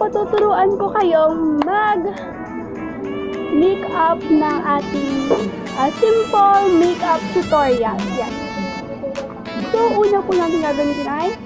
patuturuan ko kayong mag-makeup ng ating simple makeup tutorial. Yan. So, una po natin gagamitin ay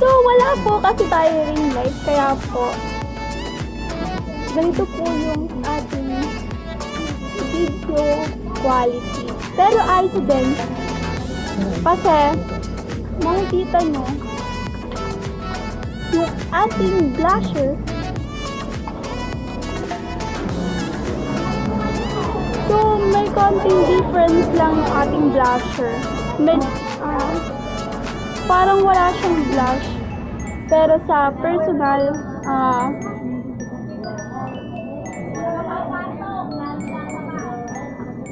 so, wala po kasi tayo ring light, kaya po ganito po yung ating video quality. Pero ayos din kasi makikita nyo yung ating blusher. So, may konting difference lang yung ating blusher. Parang wala siyang blush. Pero sa personal,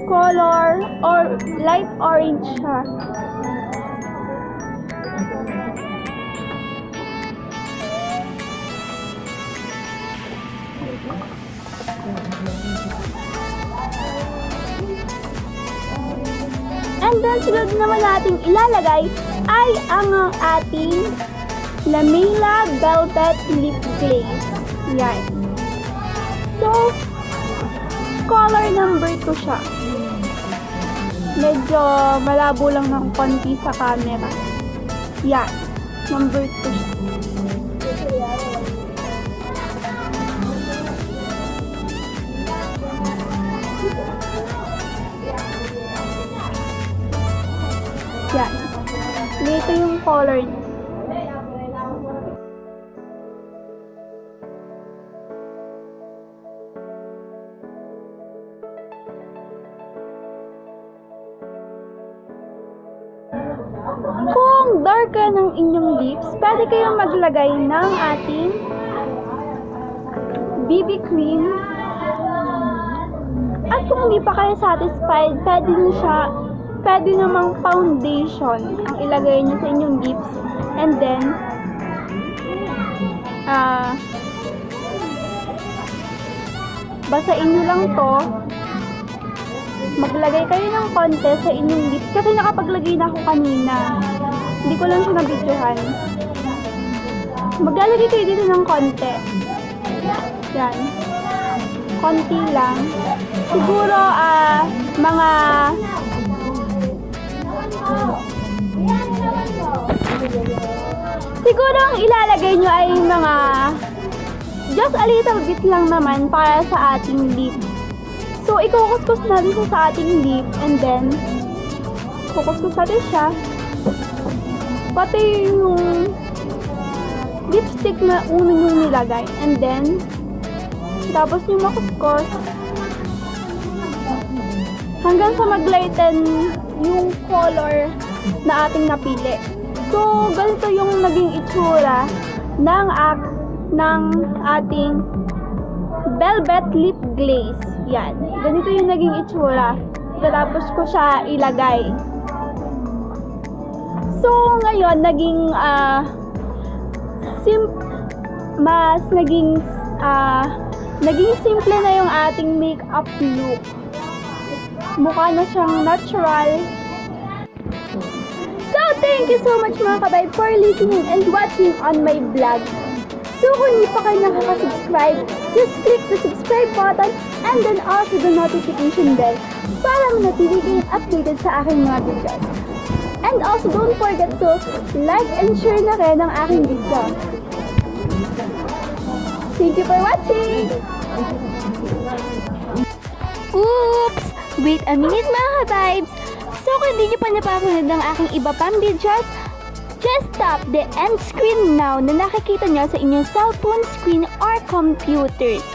color or light orange siya. And then, sunod naman natin ilalagay ay ang ating Lamela Velvet Lip Glaze. Yan. So, color number 2 siya. Medyo malabo lang ng konti sa camera. Yan. Number 2 siya. Yan. Dito yung color niya. Kung darker ng inyong lips, pwede kayong maglagay ng ating BB cream. At kung hindi pa kayo satisfied, pwede namang foundation ang ilagay nyo sa inyong lips. And then, basain nyo lang to. Maglagay kayo ng konti sa inyong lips. Kasi nakapaglagay na ako kanina. Hindi ko lang siya nabidyohan. Maglalagay kayo dito ng konti. Yan. Konti lang. Siguro, mga siguro ang ilalagay nyo ay mga just a little bit lang naman para sa ating lip. So, ikukuskus natin siya sa ating lip and then kukuskus natin siya. Pati yung lipstick na una yung nilagay. And then, tapos yung makuskus hanggang sa mag-lighten yung color na ating napili. So, ganito yung naging itsura ng ating velvet lip glaze. Yan. Ganito yung naging itsura. Tapos ko siya ilagay. So, ngayon, naging simple na yung ating makeup look. Mukha na siyang natural. So, thank you so much mga ka-vibe for listening and watching on my vlog. So, kung hindi pa kayo nakaka-subscribe, just click the subscribe button and then also the notification bell para manatili kayong updated sa aking mga videos. And also, don't forget to like and share na rin ang aking video. Thank you for watching! Oops! Wait a minute mga ka-vibes! So kung hindi nyo pa napapanood ng aking iba pang videos, just tap the end screen now na nakikita nyo sa inyong cellphone screen or computers.